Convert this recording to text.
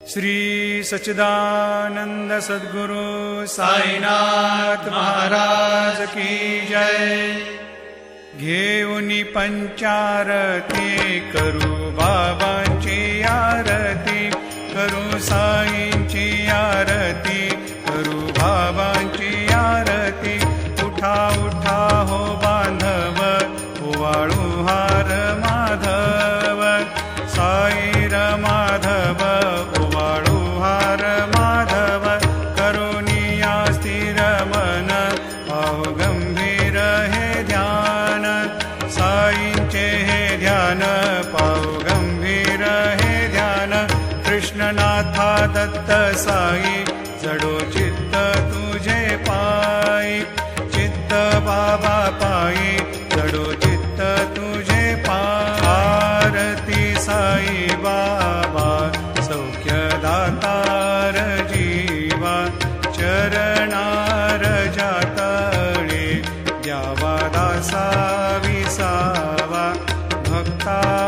श्री सच्चिदानंद सद्गुरु साईनाथ महाराज की जय। घेऊनी पंचारती करू बाबांची आरती, करू साईंची आरती, करू बाबांची आरती। उठा उठा हो बांधव, ओवाळू हार माधव, साईर माधव ओवाळू हार माधव। करुणिया स्थिर मन, पाहु गंभीर हे ध्यान, साईंचे हे ध्यान, पाहु गंभीर हे ध्यान। कृष्णनाथा दत्त साई, जडो चित्त तुझे पायी, चित्त बाबा पायी, जडो चित्त तुझे पायी। आरती साई बाबा, सौख्य दातार जीवा, चरणार जातळे, द्यावा दासा विसावा, भक्ता